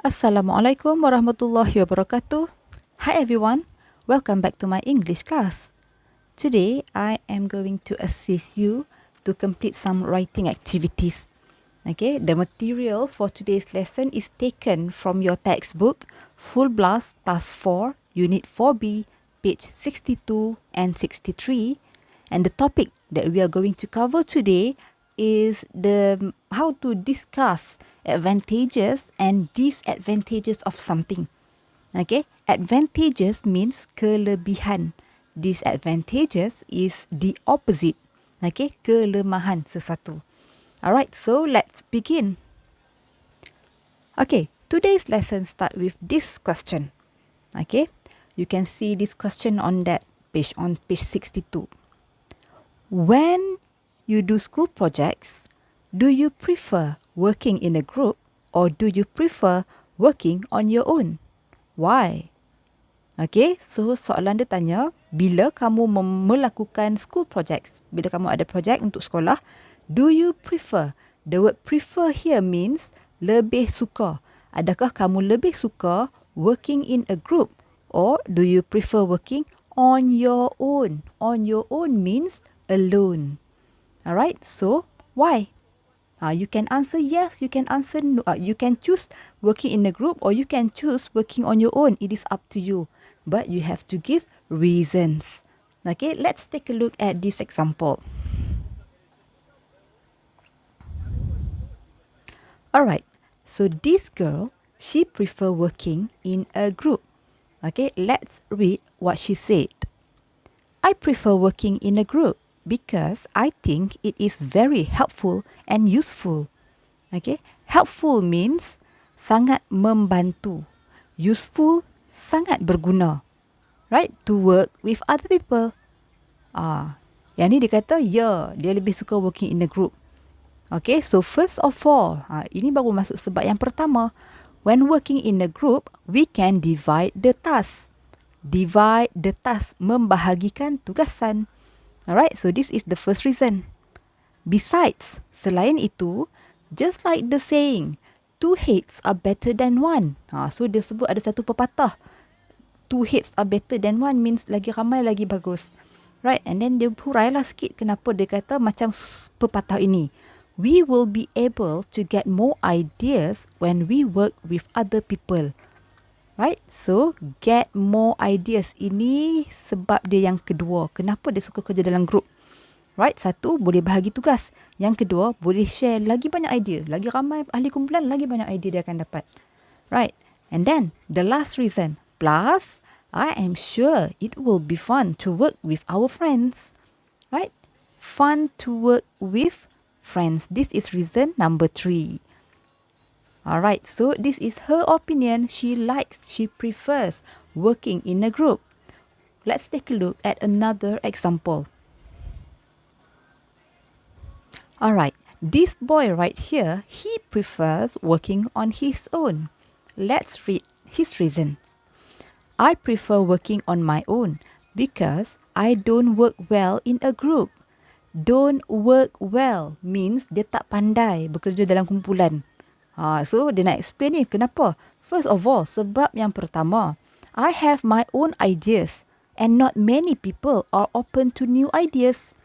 Assalamualaikum warahmatullahi wabarakatuh. Hi everyone, welcome back to my English class. Today I am going to assist you to complete some writing activities. Okay, the materials for today's lesson is taken from your textbook Full Blast Plus 4, Unit 4B, page 62 and 63. And the topic that we are going to cover today is the how to discuss advantages and disadvantages of something. Okay, advantages means kelebihan. Disadvantages is the opposite. Okay, kelemahan sesuatu. Alright, so let's begin. Okay, today's lesson start with this question. Okay, you can see this question on that page, on page 62. When you do school projects, do you prefer working in a group or do you prefer working on your own? Why? Okay, so soalan dia tanya, bila kamu melakukan school projects, bila kamu ada projek untuk sekolah, do you prefer? The word prefer here means lebih suka. Adakah kamu lebih suka working in a group or do you prefer working on your own? On your own means alone. Alright, so why? You can answer yes, you can answer no. You can choose working in a group or you can choose working on your own. It is up to you. But you have to give reasons. Okay, let's take a look at this example. Alright, so this girl, she prefer working in a group. Okay, let's read what she said. I prefer working in a group because I think it is very helpful and useful. Okay, helpful means sangat membantu. Useful, sangat berguna. Right, to work with other people. Yang ni dia kata, dia lebih suka working in a group. Okay, so first of all, ini baru masuk sebab yang pertama. When working in a group, we can divide the task. Divide the task, membahagikan tugasan. Alright, so this is the first reason. Besides, selain itu, just like the saying, two heads are better than one. So dia sebut ada satu pepatah. Two heads are better than one means lagi ramai lagi bagus. Right, and then dia hurailah sikit kenapa dia kata macam pepatah ini. We will be able to get more ideas when we work with other people. Right, so get more ideas ini sebab dia yang kedua. Kenapa dia suka kerja dalam group? Right, satu, boleh bahagi tugas. Yang kedua, boleh share lagi banyak idea. Lagi ramai ahli kumpulan, lagi banyak idea dia akan dapat. Right, and then the last reason. Plus, I am sure it will be fun to work with our friends. Right, fun to work with friends. This is reason number 3. Alright, so this is her opinion. She prefers working in a group. Let's take a look at another example. Alright, this boy right here, he prefers working on his own. Let's read his reason. I prefer working on my own because I don't work well in a group. Don't work well means dia tak pandai bekerja dalam kumpulan. So dia nak explain ni kenapa. First of all, sebab yang pertama, I have my own ideas and not many people are open to new ideas.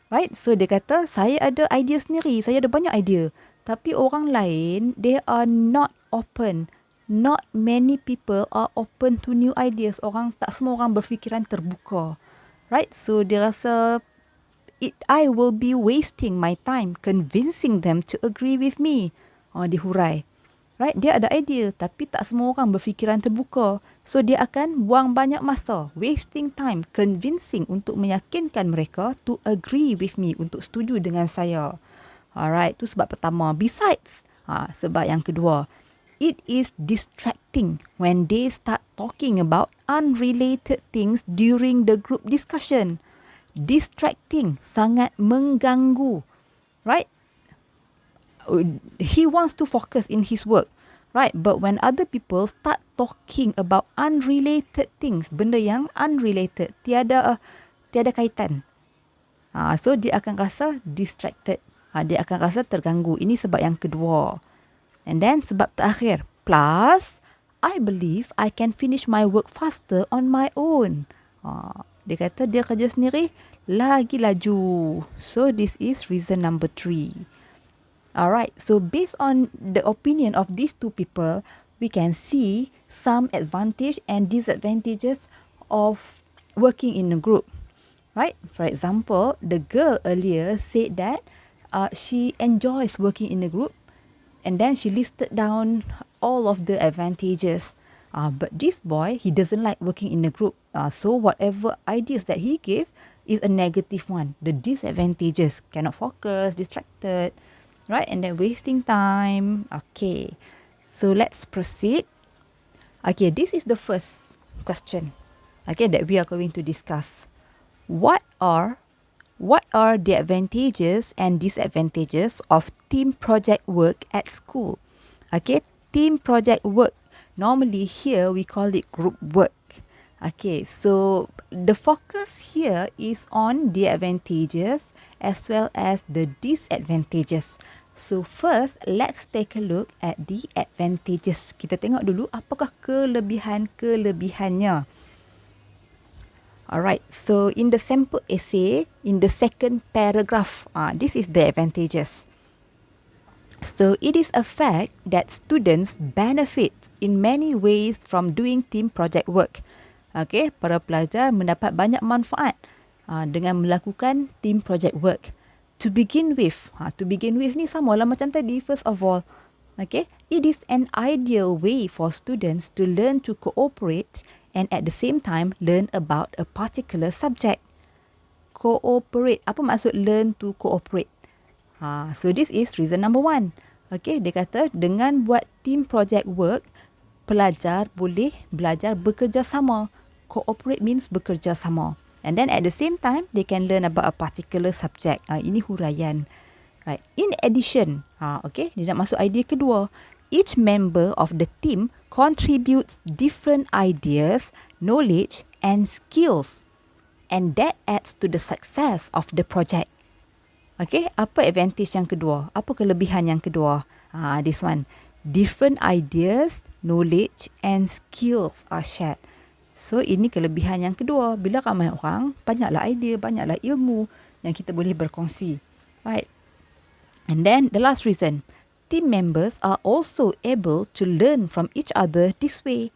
Right? So dia kata, saya ada idea sendiri, saya ada banyak idea. Tapi orang lain, they are not open. Not many people are open to new ideas. Tak semua orang berfikiran terbuka. Right? So dia rasa, I will be wasting my time convincing them to agree with me. Dihurai. Right? Dia ada idea tapi tak semua orang berfikiran terbuka. So dia akan buang banyak masa, wasting time, convincing untuk meyakinkan mereka to agree with me, untuk setuju dengan saya. Alright, itu sebab pertama. Besides, sebab yang kedua, it is distracting when they start talking about unrelated things during the group discussion. Distracting, sangat mengganggu. Right? He wants to focus in his work, right? But when other people start talking about unrelated things, benda yang unrelated, tiada kaitan, so dia akan rasa distracted, dia akan rasa terganggu. Ini sebab yang kedua. And then sebab terakhir, Plus, I believe I can finish my work faster on my own. Dia kata dia kerja sendiri lagi laju. So this is reason number 3. Alright, so based on the opinion of these two people, we can see some advantage and disadvantages of working in a group. Right? For example, the girl earlier said that she enjoys working in a group, and then she listed down all of the advantages. But this boy, he doesn't like working in a group. So whatever ideas that he gave is a negative one. The disadvantages, cannot focus, distracted, right? And then wasting time. Okay, so let's proceed. Okay, this is the first question, okay, that we are going to discuss. What are the advantages and disadvantages of team project work at school? Okay, team project work. Normally here we call it group work. Okay, so the focus here is on the advantages as well as the disadvantages. So first, let's take a look at the advantages. Kita tengok dulu apakah kelebihan-kelebihannya. Alright, so in the sample essay, in the second paragraph, this is the advantages. So it is a fact that students benefit in many ways from doing team project work. Okay, para pelajar mendapat banyak manfaat dengan melakukan team project work. To begin with ni samalah macam tadi. First of all, okay, it is an ideal way for students to learn to cooperate and at the same time learn about a particular subject. Cooperate. Apa maksud learn to cooperate? So this is reason number 1. Okay, dia kata dengan buat team project work, pelajar boleh belajar bekerjasama. Cooperate means bekerjasama. And then at the same time, they can learn about a particular subject. Ini huraian. Right. In addition, okay, dia nak masuk idea kedua. Each member of the team contributes different ideas, knowledge and skills. And that adds to the success of the project. Okay, apa advantage yang kedua? Apa kelebihan yang kedua? This one. Different ideas, knowledge and skills are shared. So, ini kelebihan yang kedua. Bila ramai orang, banyaklah idea, banyaklah ilmu yang kita boleh berkongsi. Right. And then the last reason. Team members are also able to learn from each other this way.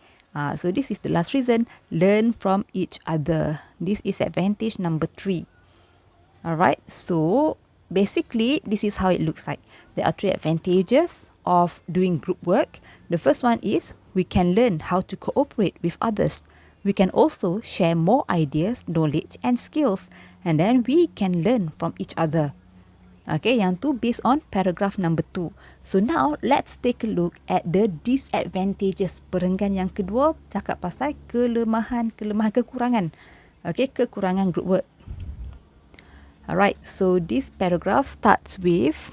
So this is the last reason. Learn from each other. This is advantage number 3. Alright, so basically this is how it looks like. There are 3 advantages of doing group work. The first one is we can learn how to cooperate with others. We can also share more ideas, knowledge and skills. And then we can learn from each other. Okay, yang tu based on paragraph number 2. So now, let's take a look at the disadvantages. Perenggan yang kedua, cakap pasal kekurangan. Okay, kekurangan group work. Alright, so this paragraph starts with,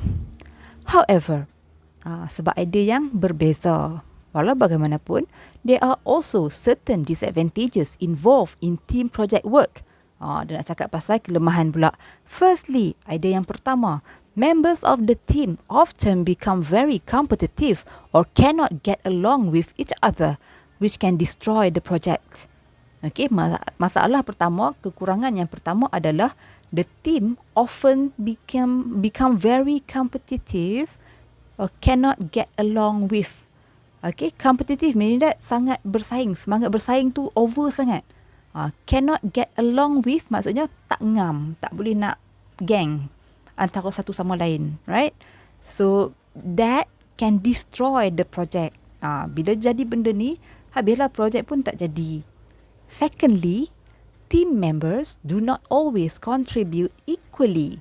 however, sebab idea yang berbeza. Walau bagaimanapun, there are also certain disadvantages involved in team project work. Dia nak cakap pasal kelemahan pula. Firstly, idea yang pertama, members of the team often become very competitive or cannot get along with each other, which can destroy the project. Okay, masalah pertama, kekurangan yang pertama adalah the team often become very competitive or cannot get along with. Okay, competitive meaning that sangat bersaing, semangat bersaing tu over sangat. Cannot get along with maksudnya tak ngam, tak boleh nak gang antara satu sama lain, right? So that can destroy the project. Bila jadi benda ni, habislah project pun tak jadi. Secondly, team members do not always contribute equally.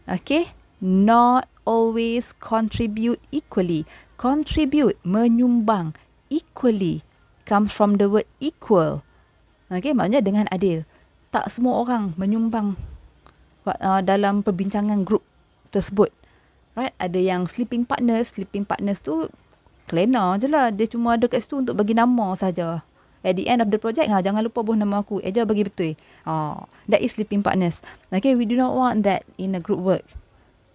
Okay, not always contribute equally. Contribute, menyumbang. Equally comes from the word equal. Okay, maknanya dengan adil. Tak semua orang menyumbang dalam perbincangan grup tersebut. Right? Ada yang sleeping partners tu kelena je lah. Dia cuma ada kat situ untuk bagi nama saja. At the end of the project, jangan lupa buh nama aku. Eja bagi betul. That is sleeping partners. Okay, we do not want that in a group work.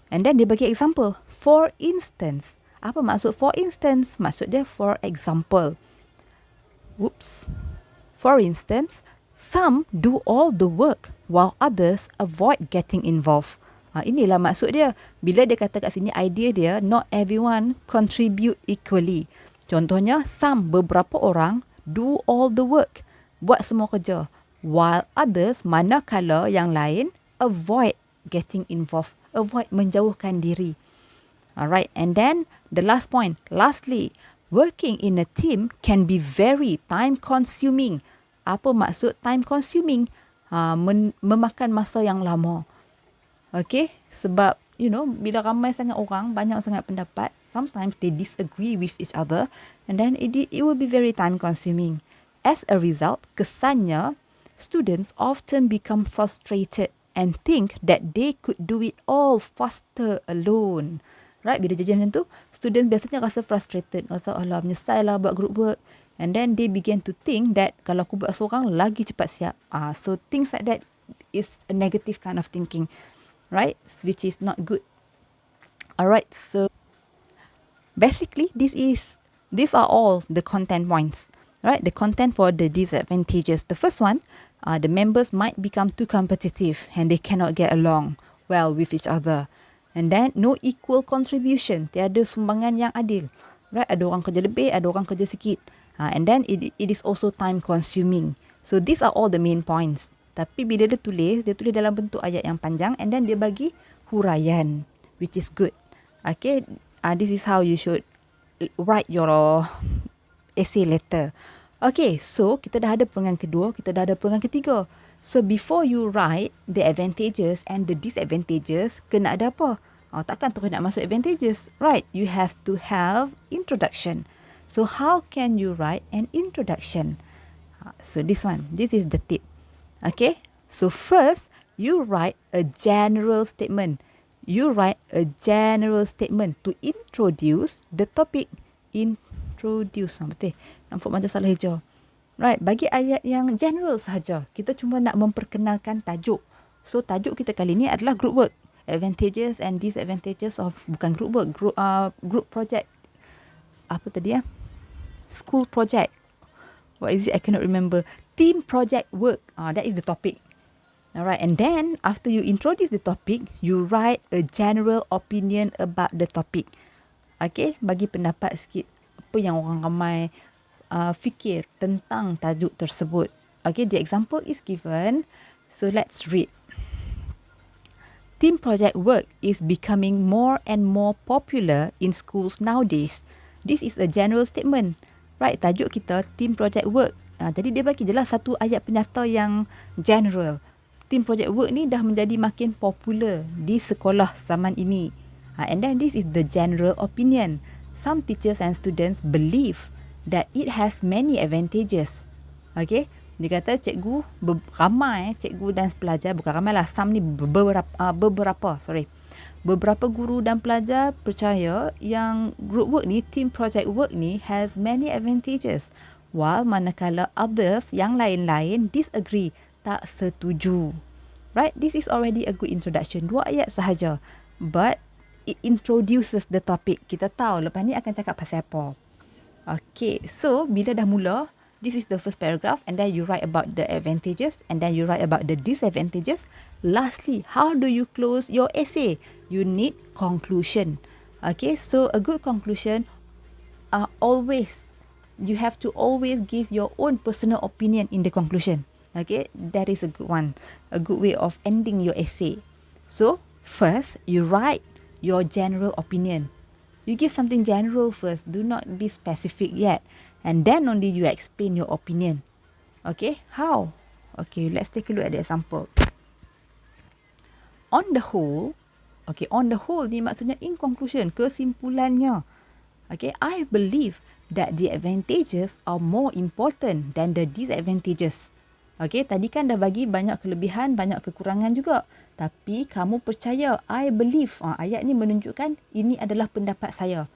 And then dia bagi example. For instance, Apa maksud for instance? Maksud dia for example. Whoops. For instance, some do all the work while others avoid getting involved. Inilah maksud dia. Bila dia kata kat sini idea dia, not everyone contribute equally. Contohnya, some, beberapa orang, do all the work. Buat semua kerja. While others, manakala yang lain, avoid getting involved. Avoid, menjauhkan diri. Alright, and then the last point. Lastly, working in a team can be very time consuming. Apa maksud time consuming? Memakan masa yang lama. Okay, sebab bila ramai sangat orang, banyak sangat pendapat, sometimes they disagree with each other and then it will be very time consuming. As a result, kesannya students often become frustrated and think that they could do it all faster alone. Right, bila jadi macam tu, students biasanya rasa frustrated, rasa alah menyesal lah buat group work, and then they begin to think that kalau aku buat seorang lagi cepat siap. So things like that is a negative kind of thinking, right? Which is not good. Alright, so basically these are all the content points, right? The content for the disadvantages. The first one, the members might become too competitive and they cannot get along well with each other. And then no equal contribution, tiada sumbangan yang adil, right? Ada orang kerja lebih, ada orang kerja sikit. And then it is also time consuming. So these are all the main points. Tapi bila dia tulis dalam bentuk ayat yang panjang and then dia bagi huraian, which is good. Okay, this is how you should write your essay letter. Okay, so kita dah ada perangan kedua, kita dah ada perangan ketiga. So before you write the advantages and the disadvantages, kena ada apa? Takkan terus nak masuk advantages, right? You have to have introduction. So how can you write an introduction? So this is the tip. Okay, so first you write a general statement. You write a general statement to introduce the topic. Introduce, betul? Nampak macam salah hijau. Right, bagi ayat yang general sahaja. Kita cuma nak memperkenalkan tajuk. So tajuk kita kali ni adalah group work. Advantages and disadvantages of, bukan group work, group project. Apa tadi ya? School project. What is it? I cannot remember. Team project work. That is the topic. Alright, and then after you introduce the topic, you write a general opinion about the topic. Okay, bagi pendapat sikit. Apa yang orang ramai fikir tentang tajuk tersebut. Okay, the example is given. So let's read. Team project work is becoming more and more popular in schools nowadays. This is a general statement. Right, tajuk kita team project work. Jadi dia bagi je lah satu ayat penyata yang general. Team project work ni dah menjadi makin popular di sekolah zaman ini. And then this is the general opinion. Some teachers and students believe that it has many advantages. Okay, dia kata ramai cikgu dan pelajar, bukan ramai lah, some ni beberapa guru dan pelajar percaya yang group work ni, team project work ni has many advantages, while manakala others, yang lain-lain, disagree, tak setuju. Right, this is already a good introduction. 2 ayat sahaja, but it introduces the topic. Kita tahu lepas ni akan cakap pasal apa. Okay, so bila dah mula, this is the first paragraph, and then you write about the advantages, and then you write about the disadvantages. Lastly, how do you close your essay? You need conclusion. Okay, so a good conclusion, you have to always give your own personal opinion in the conclusion. Okay, that is a good one, a good way of ending your essay. So first, you write your general opinion. You give something general first. Do not be specific yet. And then only you explain your opinion. Okay, how? Okay, let's take a look at the example. On the whole ni maksudnya in conclusion, kesimpulannya. Okay, I believe that the advantages are more important than the disadvantages. Okay, tadi kan dah bagi banyak kelebihan, banyak kekurangan juga. Tapi kamu percaya, I believe. Ayat ni menunjukkan ini adalah pendapat saya.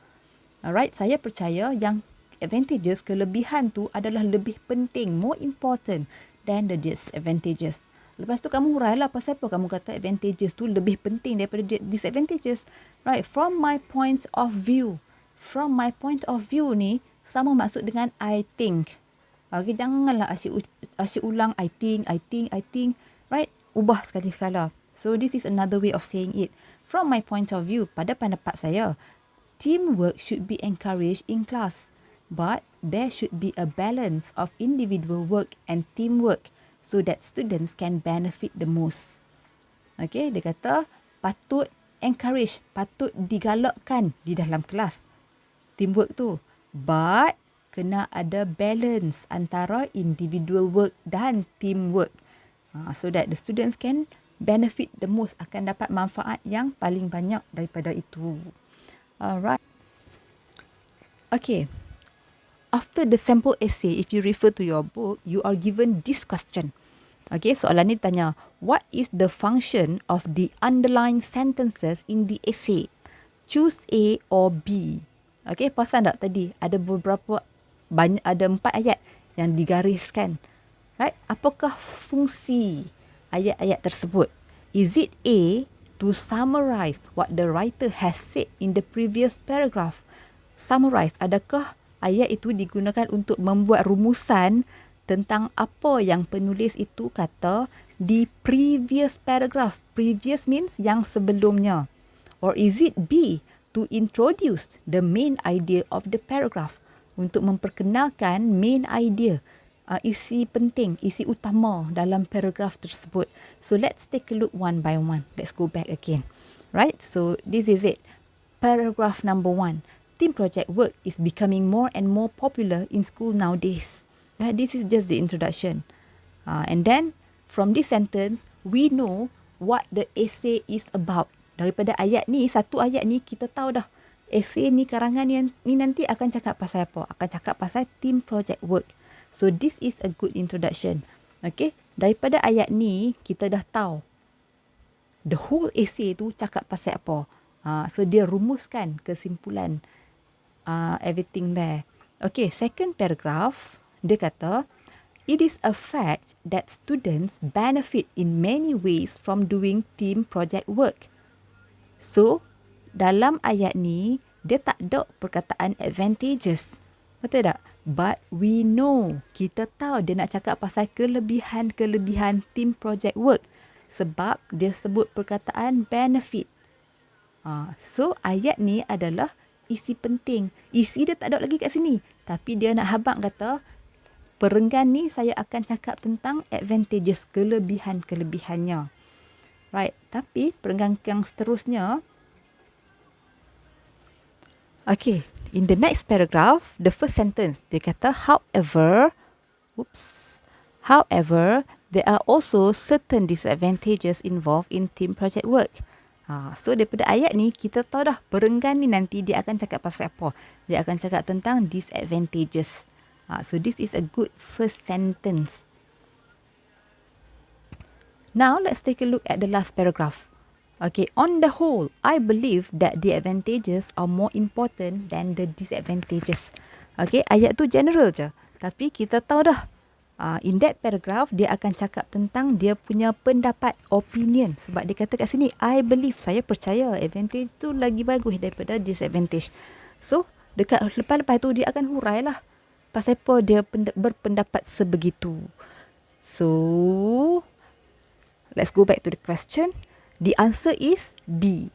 Alright, saya percaya yang advantages, kelebihan tu adalah lebih penting, more important than the disadvantages. Lepas tu kamu hurailah pasal apa kamu kata advantages tu lebih penting daripada disadvantages. Right, from my point of view. from my point of view ni sama maksud dengan I think. Okay, janganlah asyik ulang I think, right? Ubah sekali-sekala. So this is another way of saying it. From my point of view, pada pendapat saya, teamwork should be encouraged in class. But there should be a balance of individual work and teamwork so that students can benefit the most. Okay, dia kata patut encourage, patut digalakkan di dalam kelas teamwork tu. But kena ada balance antara individual work dan teamwork. So that the students can benefit the most, akan dapat manfaat yang paling banyak daripada itu. Alright. Okay. After the sample essay, if you refer to your book, you are given this question. Okay, soalan ni tanya, what is the function of the underlined sentences in the essay? Choose A or B. Okay, perasan tak tadi? Ada ada 4 ayat yang digariskan. Right? Apakah fungsi ayat-ayat tersebut? Is it A, to summarize what the writer has said in the previous paragraph? Summarize, adakah ayat itu digunakan untuk membuat rumusan tentang apa yang penulis itu kata di previous paragraph? Previous means yang sebelumnya. Or is it B, to introduce the main idea of the paragraph? Untuk memperkenalkan main idea, isi penting, isi utama dalam paragraph tersebut. So let's take a look one by one. Let's go back again. Right? So this is it. Paragraph number 1. Team project work is becoming more and more popular in school nowadays. Right? This is just the introduction. And then, from this sentence, we know what the essay is about. Daripada ayat ni, satu ayat ni, kita tahu dah. Essay ni, karangan ni nanti akan cakap pasal apa? Akan cakap pasal team project work. So, this is a good introduction. Okay? Daripada ayat ni, kita dah tahu. The whole essay tu cakap pasal apa? So, dia rumuskan kesimpulan. Everything there. Okay, second paragraph, dia kata, it is a fact that students benefit in many ways from doing team project work. So, dalam ayat ni, dia tak ada perkataan advantages. Betul tak? But we know, kita tahu dia nak cakap pasal kelebihan-kelebihan team project work. Sebab dia sebut perkataan benefit. So, ayat ni adalah isi penting. Isi dia tak ada lagi kat sini. Tapi dia nak habaq kata, perenggan ni saya akan cakap tentang advantages, kelebihan-kelebihannya. Right. Tapi perenggan yang seterusnya. Okay. In the next paragraph, the first sentence, dia kata, however, there are also certain disadvantages involved in team project work. So daripada ayat ni kita tahu dah perenggan ni nanti dia akan cakap pasal apa. Dia akan cakap tentang disadvantages. So this is a good first sentence. Now let's take a look at the last paragraph. Okay, on the whole, I believe that the advantages are more important than the disadvantages. Okay, ayat tu general je. Tapi kita tahu dah. In that paragraph, dia akan cakap tentang dia punya pendapat, opinion. Sebab dia kata kat sini, I believe, saya percaya advantage tu lagi bagus daripada disadvantage. So, dekat lepas-lepas tu, dia akan hurai lah. Pasal apa dia berpendapat sebegitu. So, let's go back to the question. The answer is B.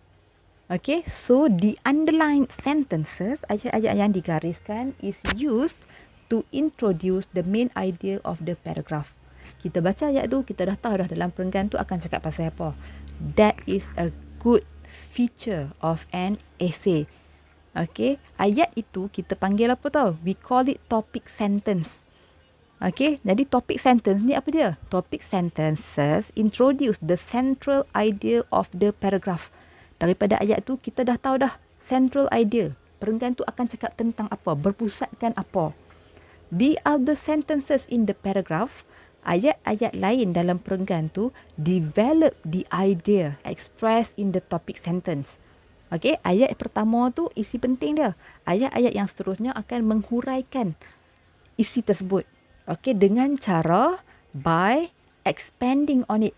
Okay, so the underlined sentences, ayat-ayat yang digariskan, is used to introduce the main idea of the paragraph. Kita baca ayat tu, kita dah tahu dah dalam perenggan tu akan cakap pasal apa. That is a good feature of an essay. Okay, ayat itu kita panggil apa tau? We call it topic sentence. Okay, jadi topic sentence ni apa dia? Topic sentences introduce the central idea of the paragraph. Daripada ayat tu kita dah tahu dah central idea. Perenggan tu akan cakap tentang apa? Berpusatkan apa? The other sentences in the paragraph, ayat-ayat lain dalam perenggan tu, develop the idea expressed in the topic sentence. Okay, ayat pertama tu isi penting dia. Ayat-ayat yang seterusnya akan menghuraikan isi tersebut. Okay, dengan cara by expanding on it.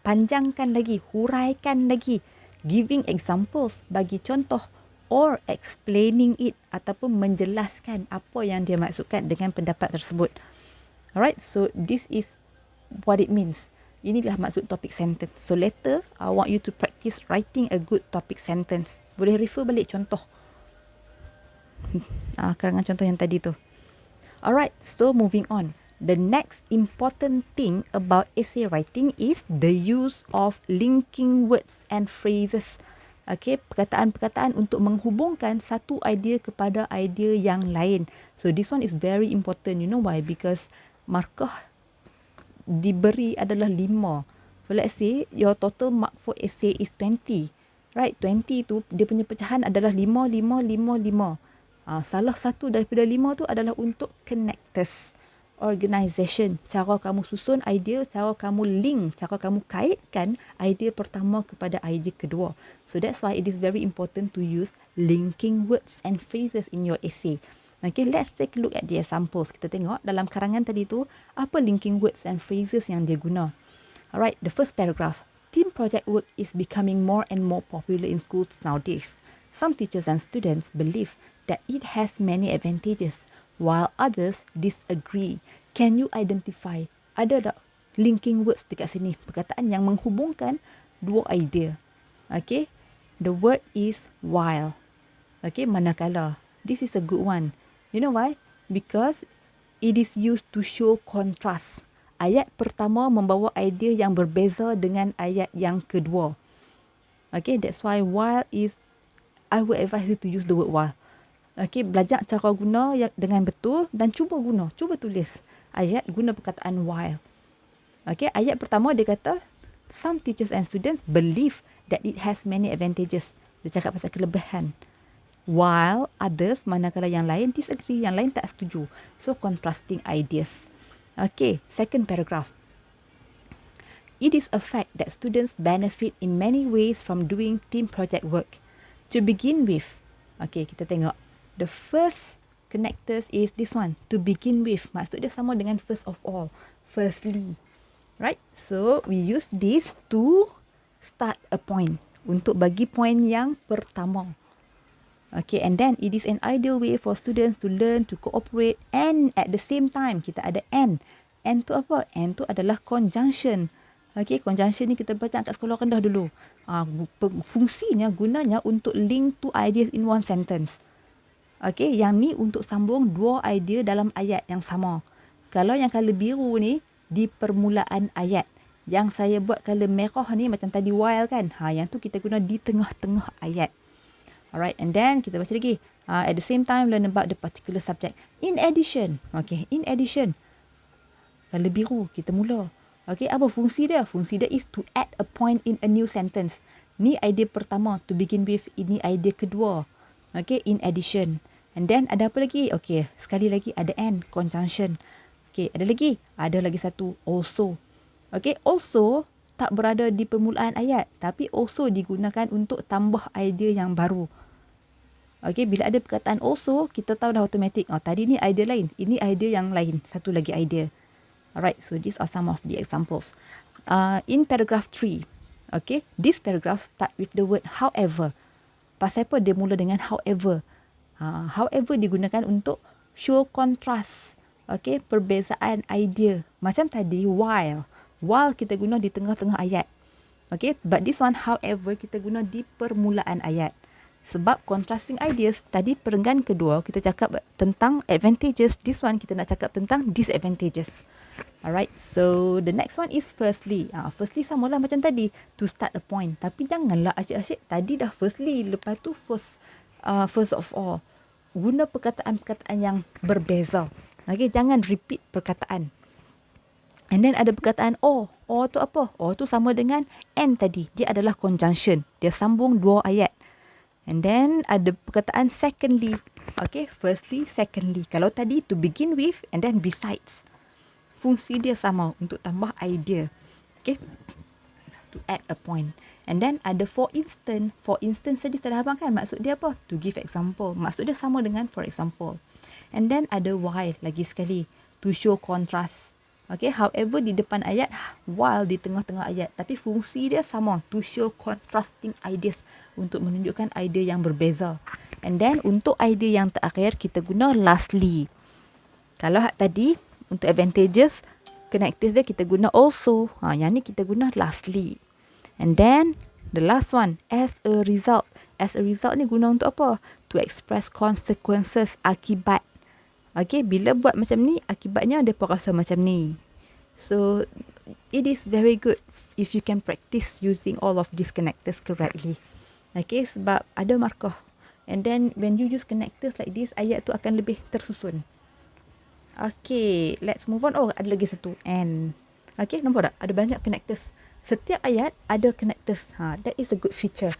Panjangkan lagi, huraikan lagi. Giving examples, bagi contoh. or explaining it ataupun menjelaskan apa yang dia maksudkan dengan pendapat tersebut. Alright, so this is what it means. Inilah maksud topic sentence. So later, I want you to practice writing a good topic sentence. Boleh refer balik contoh. Karangan contoh yang tadi tu. Alright, so moving on. The next important thing about essay writing is the use of linking words and phrases. Okay, perkataan-perkataan untuk menghubungkan satu idea kepada idea yang lain. So this one is very important. You know why? Because markah diberi adalah 5. So let's say your total mark for essay is 20. Right, 20 tu dia punya pecahan adalah 5, 5, 5, 5. Salah satu daripada 5 tu adalah untuk connectors, organisation, cara kamu susun idea, cara kamu link, cara kamu kaitkan idea pertama kepada idea kedua. So that's why it is very important to use linking words and phrases in your essay. Okay, let's take a look at the examples. Kita tengok dalam karangan tadi tu, apa linking words and phrases yang dia guna. Alright, the first paragraph. Team project work is becoming more and more popular in schools nowadays. Some teachers and students believe that it has many advantages, while others disagree. Can you identify? Ada tak linking words dekat sini? Perkataan yang menghubungkan dua idea. Okay, the word is while. Okay, manakala. This is a good one. You know why? Because it is used to show contrast. Ayat pertama membawa idea yang berbeza dengan ayat yang kedua. Okay, that's why while is, I would advise you to use the word while. Okay, belajar cara guna dengan betul dan cuba tulis ayat guna perkataan while. Okay, ayat pertama dia kata, some teachers and students believe that it has many advantages. Dia cakap pasal kelebihan. While others, manakala yang lain disagree, yang lain tak setuju. So, contrasting ideas. Okay, second paragraph. It is a fact that students benefit in many ways from doing team project work. To begin with, okay, kita tengok. The first connectors is this one. To begin with. Maksud dia sama dengan first of all. Firstly. Right? So, we use this to start a point. Untuk bagi point yang pertama. Okay, and then it is an ideal way for students to learn, to cooperate, and at the same time, kita ada and. And tu apa? And tu adalah conjunction. Okay, conjunction ni kita baca kat sekolah rendah dulu. Fungsinya, gunanya untuk link two ideas in one sentence. Okay, yang ni untuk sambung dua idea dalam ayat yang sama. Kalau yang colour biru ni, di permulaan ayat. Yang saya buat colour merah ni macam tadi while kan. Yang tu kita guna di tengah-tengah ayat. Alright, and then kita baca lagi. At the same time, learn about the particular subject. In addition, okay, in addition. Colour biru, kita mula. Okay, apa fungsi dia? Fungsi dia is to add a point in a new sentence. Ni idea pertama, to begin with. Ini idea kedua. Okay, in addition. And then ada apa lagi? Okay, sekali lagi ada and, conjunction. Okay, ada lagi? Ada lagi satu, also. Okay, also tak berada di permulaan ayat. Tapi also digunakan untuk tambah idea yang baru. Okay, bila ada perkataan also, kita tahu dah automatic. Tadi ni idea lain. Ini idea yang lain. Satu lagi idea. Alright, so these are some of the examples. In paragraph 3, okay, this paragraph start with the word however. Pasal apa dia mula dengan however? However digunakan untuk show contrast. Okay, perbezaan idea. Macam tadi, while. While kita guna di tengah-tengah ayat. Okay, but this one, however, kita guna di permulaan ayat. Sebab contrasting ideas, tadi perenggan kedua, kita cakap tentang advantages. This one, kita nak cakap tentang disadvantages. Alright, so the next one is firstly. Firstly samalah macam tadi, to start a point. Tapi janganlah asyik-asyik. Tadi dah firstly, lepas tu first of all. Guna perkataan-perkataan yang berbeza. Okay, jangan repeat perkataan. And then ada perkataan or. Or tu apa? Or tu sama dengan and tadi. Dia adalah conjunction. Dia sambung dua ayat. And then ada perkataan secondly. Okay, firstly, secondly. Kalau tadi to begin with and then besides. Fungsi dia sama untuk tambah idea. Okay, to add a point. And then ada for instance. For instance tadi telah abang kan maksud dia apa? To give example. Maksud dia sama dengan for example. And then ada while lagi sekali. To show contrast. Okay, however di depan ayat, while di tengah-tengah ayat. Tapi fungsi dia sama. To show contrasting ideas. Untuk menunjukkan idea yang berbeza. And then untuk idea yang terakhir, kita guna lastly. Kalau tadi untuk advantages, connectors dia kita guna also. Yang ni kita guna lastly. And then the last one, as a result. As a result ni guna untuk apa? To express consequences, akibat. Okay, bila buat macam ni, akibatnya dia pun rasa macam ni. So, it is very good if you can practice using all of these connectors correctly. Okay, sebab ada markah. And then, when you use connectors like this, ayat tu akan lebih tersusun. Okay, let's move on. Oh, ada lagi satu. And. Okay, nampak tak? Ada banyak connectors. Setiap ayat ada connectors. That is a good feature.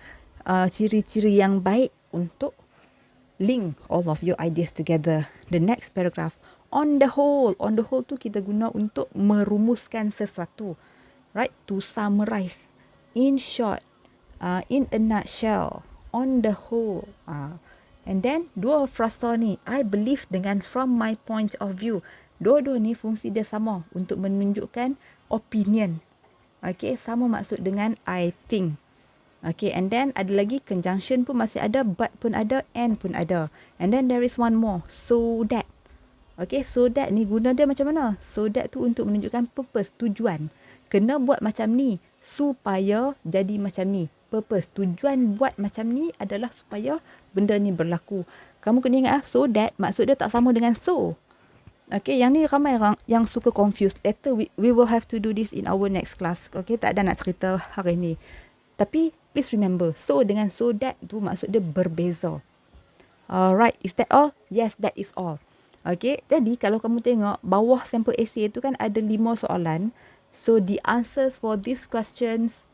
Ciri-ciri yang baik untuk link all of your ideas together. The next paragraph. On the whole. On the whole tu kita guna untuk merumuskan sesuatu. Right? To summarize. In short. In a nutshell. On the whole. And then, dua frasa ni. I believe dengan from my point of view. Dua-dua ni fungsi dia sama. Untuk menunjukkan opinion. Okay. Sama maksud dengan I think. Okay, and then ada lagi conjunction pun masih ada, but pun ada, and pun ada. And then there is one more, so that. Okay, so that ni guna dia macam mana? So that tu untuk menunjukkan purpose, tujuan. Kena buat macam ni supaya jadi macam ni. Purpose, tujuan buat macam ni adalah supaya benda ni berlaku. Kamu kena ingat so that maksud dia tak sama dengan so. Okay, yang ni ramai orang yang suka confused. Later we will have to do this in our next class. Okay, tak ada nak cerita hari ni. Tapi please remember, so dengan so that tu maksud dia berbeza. Alright, is that all? Yes, that is all. Okay, jadi kalau kamu tengok bawah sampel essay tu kan ada 5 soalan. So the answers for these questions,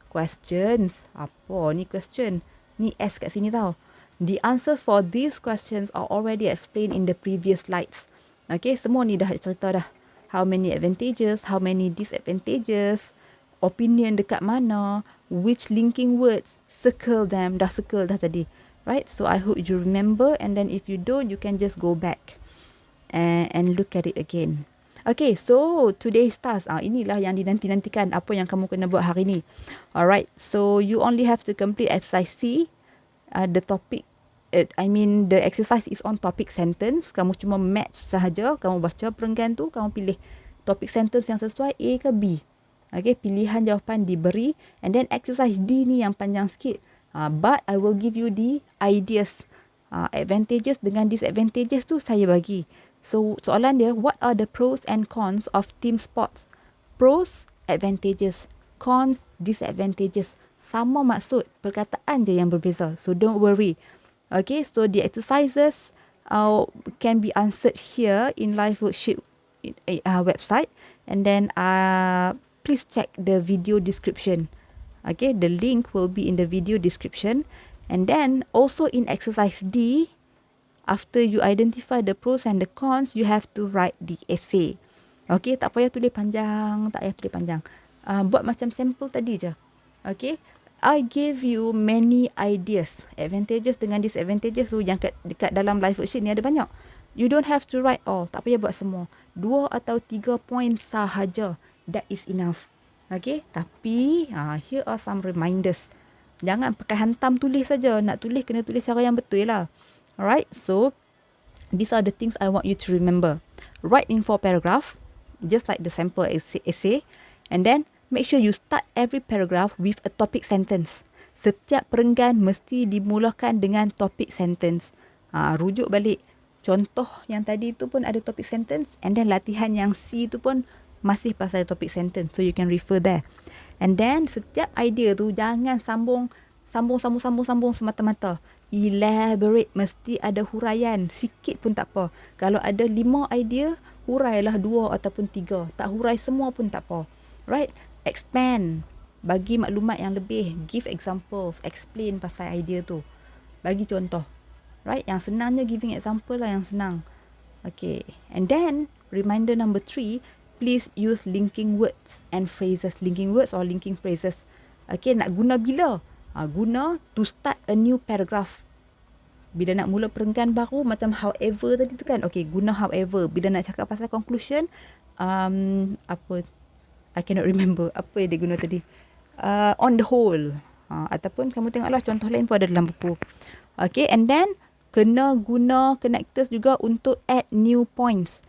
apa ni question? Ni S kat sini tau. The answers for these questions are already explained in the previous slides. Okay, semua ni dah cerita dah. How many advantages, how many disadvantages, opinion dekat mana, which linking words, circle them, dah circle dah tadi. Right, so I hope you remember, and then if you don't, you can just go back and look at it again. Okay, so today's task, inilah yang dinanti-nantikan, apa yang kamu kena buat hari ni. Alright, so you only have to complete exercise C. The topic, the exercise is on topic sentence. Kamu cuma match sahaja, kamu baca perenggan tu, kamu pilih topic sentence yang sesuai A ke B. Okay, pilihan jawapan diberi, and then exercise D ni yang panjang sikit. But I will give you the ideas. Advantages dengan disadvantages tu saya bagi. So, soalan dia, what are the pros and cons of team sports? Pros, advantages. Cons, disadvantages. Sama maksud, perkataan je yang berbeza. So, don't worry. Okay, so the exercises can be answered here in live worksheet website. And then, please check the video description. Okay, the link will be in the video description. And then, also in exercise D, after you identify the pros and the cons, you have to write the essay. Okay, tak payah tulis panjang, buat macam sampel tadi je. Okay, I gave you many ideas, advantages dengan disadvantages tu yang dekat dalam live worksheet ni ada banyak. You don't have to write all, tak payah buat semua. 2 atau 3 poin sahaja, that is enough. Okay, tapi here are some reminders. Jangan pakai hantam tulis saja. Nak tulis, kena tulis cara yang betul lah. Alright, so these are the things I want you to remember. Write in 4 paragraph, just like the sample essay. And then, make sure you start every paragraph with a topic sentence. Setiap perenggan mesti dimulakan dengan topic sentence. Rujuk balik. Contoh yang tadi tu pun ada topic sentence. And then latihan yang C tu pun masih pasal topic sentence. So, you can refer there. And then, setiap idea tu jangan sambung semata-mata. Elaborate, mesti ada huraian. Sikit pun tak apa. Kalau ada 5 idea, hurailah 2 ataupun 3. Tak hurai semua pun tak apa. Right? Expand. Bagi maklumat yang lebih. Give examples. Explain pasal idea tu. Bagi contoh. Right? Yang senangnya giving example lah yang senang. Okay. And then, reminder number 3, please use linking words and phrases. Linking words or linking phrases. Okay, nak guna bila? Guna to start a new paragraph. Bila nak mula perenggan baru, macam however tadi tu kan. Okay, guna however. Bila nak cakap pasal conclusion, apa? I cannot remember. Apa yang dia guna tadi? On the whole. Ataupun kamu tengoklah contoh lain pun ada dalam buku. Okay, and then kena guna connectors juga untuk add new points.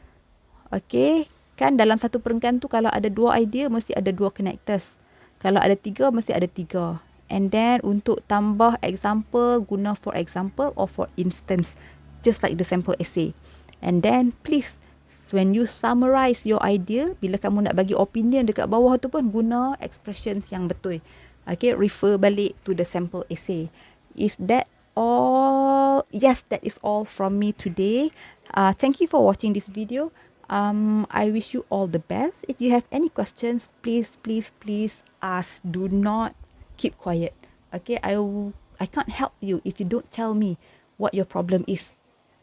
Okay, kan dalam satu perenggan tu kalau ada 2 idea mesti ada 2 connectors. Kalau ada 3 mesti ada 3. And then untuk tambah example, guna for example or for instance, just like the sample essay. And then please, when you summarize your idea, bila kamu nak bagi opinion dekat bawah tu pun guna expressions yang betul. Okay, refer balik to the sample essay. Is that all? Yes, that is all from me today. Thank you for watching this video. I wish you all the best. If you have any questions, please ask. Do not keep quiet. Okay, I can't help you if you don't tell me what your problem is.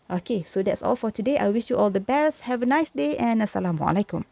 Okay, so that's all for today. I wish you all the best. Have a nice day and Assalamualaikum.